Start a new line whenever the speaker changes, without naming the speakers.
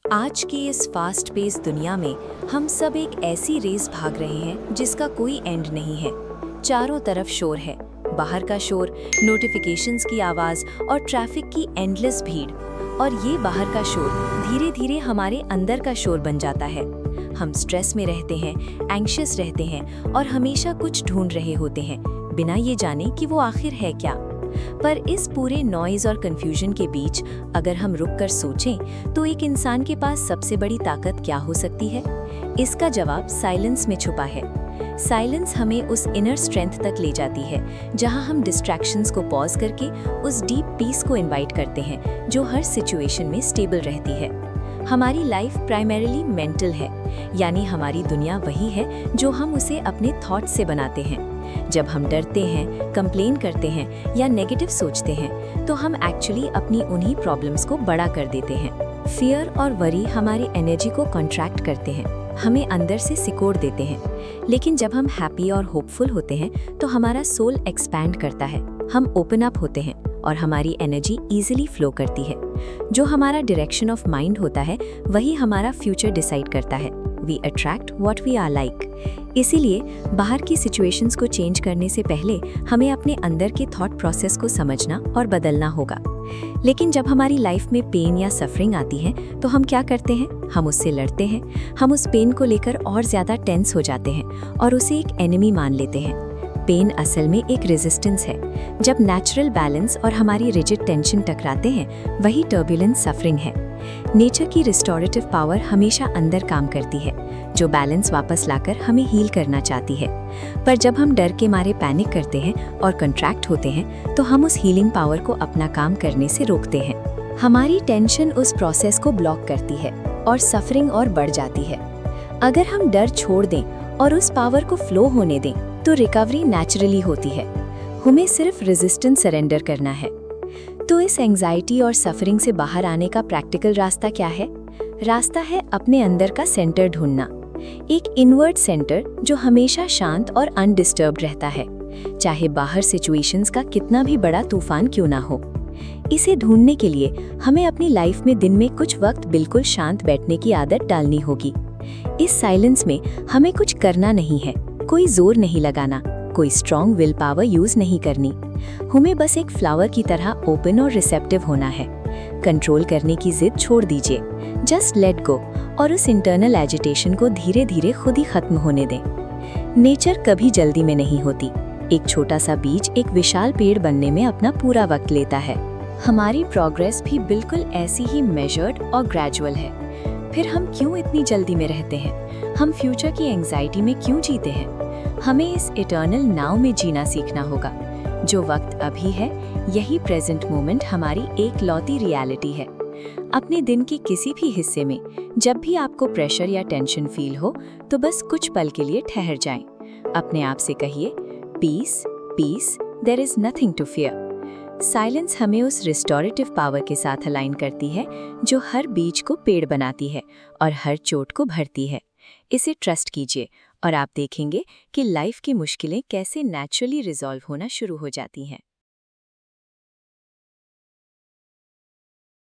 आज की इस फास्ट पेस दुनिया में हम सब एक ऐसी रेस भाग रहे हैं जिसका कोई एंड नहीं है। चारों तरफ शोर है, बाहर का शोर, नोटिफिकेशंस की आवाज़ और ट्रैफिक की एंडलेस भीड़। और ये बाहर का शोर धीरे धीरे हमारे अंदर का शोर बन जाता है। हम स्ट्रेस में रहते हैं, एंग्शियस रहते हैं और हमेशा कुछ ढूंढ रहे होते हैं, बिना ये जाने कि वो आखिर है क्या। पर इस पूरे नॉइज़ और कंफ्यूजन के बीच अगर हम रुक कर सोचें तो एक इंसान के पास सबसे बड़ी ताकत क्या हो सकती है? इसका जवाब साइलेंस में छुपा है। साइलेंस हमें उस इनर स्ट्रेंथ तक ले जाती है जहां हम डिस्ट्रैक्शंस को पॉज करके उस डीप पीस को इनवाइट करते हैं जो हर सिचुएशन में स्टेबल रहती है। हमारी लाइफ प्राइमरीली मेंटल है, यानी हमारी दुनिया वही है जो हम उसे अपने थॉट से बनाते हैं। जब हम डरते हैं, कंप्लेन करते हैं या नेगेटिव सोचते हैं तो हम एक्चुअली अपनी उन्हीं प्रॉब्लम्स को बड़ा कर देते हैं। फियर और वरी हमारी एनर्जी को कॉन्ट्रैक्ट करते हैं, हमें अंदर से सिकोड़ देते हैं। लेकिन जब हम हैप्पी और होपफुल होते हैं तो हमारा सोल एक्सपैंड करता है, हम ओपन अप होते हैं और हमारी एनर्जी इजीली फ्लो करती है। जो हमारा डायरेक्शन ऑफ माइंड होता है वही हमारा फ्यूचर डिसाइड करता है। We attract what we are like. इसीलिए बाहर की सिचुएशंस को चेंज करने से पहले हमें अपने अंदर के थॉट प्रोसेस को समझना और बदलना होगा। लेकिन जब हमारी लाइफ में पेन या सफरिंग आती है तो हम क्या करते हैं? हम उससे लड़ते हैं, हम उस पेन को लेकर और ज़्यादा टेंस हो जाते हैं और उसे एक एनिमी मान लेते हैं। पेन असल में एक रेजिस्टेंस है। जब नेचुरल बैलेंस और हमारी रिजिड टेंशन टकराते हैं वही टर्बुलेंस सफरिंग है। नेचर की रिस्टोरेटिव पावर हमेशा अंदर काम करती है, जो बैलेंस वापस लाकर हमें हील करना चाहती है। पर जब हम डर के मारे पैनिक करते हैं और कंट्रैक्ट होते हैं तो हम उस हीलिंग पावर को अपना काम करने से रोकते हैं। हमारी टेंशन उस प्रोसेस को ब्लॉक करती है और सफरिंग और बढ़ जाती है। अगर हम डर छोड़ दें और उस पावर को फ्लो होने दें तो रिकवरी नेचुरली होती है। हमें सिर्फ रेजिस्टेंस सरेंडर करना है। तो इस एंजाइटी और सफरिंग से बाहर आने का प्रैक्टिकल रास्ता क्या है? रास्ता है अपने अंदर का सेंटर ढूंढना, एक इनवर्ड सेंटर जो हमेशा शांत और अनडिस्टर्ब्ड रहता है, चाहे बाहर सिचुएशंस का कितना भी बड़ा तूफान क्यों ना हो। इसे ढूंढने के लिए हमें अपनी लाइफ में दिन में कुछ वक्त बिल्कुल शांत बैठने की आदत डालनी होगी। इस साइलेंस में हमें कुछ करना नहीं है, कोई जोर नहीं लगाना, कोई स्ट्रॉन्ग विल पावर यूज नहीं करनी। हमें बस एक फ्लावर की तरह ओपन और रिसेप्टिव होना है। कंट्रोल करने की जिद छोड़ दीजिए, जस्ट लेट गो और उस इंटरनल एजिटेशन को धीरे धीरे खुद ही खत्म होने दें। नेचर कभी जल्दी में नहीं होती। एक छोटा सा बीज एक विशाल पेड़ बनने में अपना पूरा वक्त लेता है। हमारी प्रोग्रेस भी बिल्कुल ऐसी ही मेजर्ड और ग्रेजुअल है। फिर हम क्यों इतनी जल्दी में रहते हैं? हम फ्यूचर की एंजाइटी में क्यों जीते हैं? हमें इस इटर्नल नाउ में जीना सीखना होगा। जो वक्त अभी है, यही प्रेजेंट मोमेंट हमारी एक लौती रियलिटी है। अपने दिन के किसी भी हिस्से में जब भी आपको प्रेशर या टेंशन फील हो तो बस कुछ पल के लिए ठहर जाएं। अपने आप से कहिए, peace peace, there is nothing to fear. Silence हमें उस रिस्टोरेटिव पावर के साथ अलाइन करती है जो हर बीज को पेड़ बनाती है और हर चोट को भरती है। इसे ट्रस्ट कीजिए और आप देखेंगे कि लाइफ की मुश्किलें कैसे नेचुरली रिजॉल्व होना शुरू हो जाती हैं।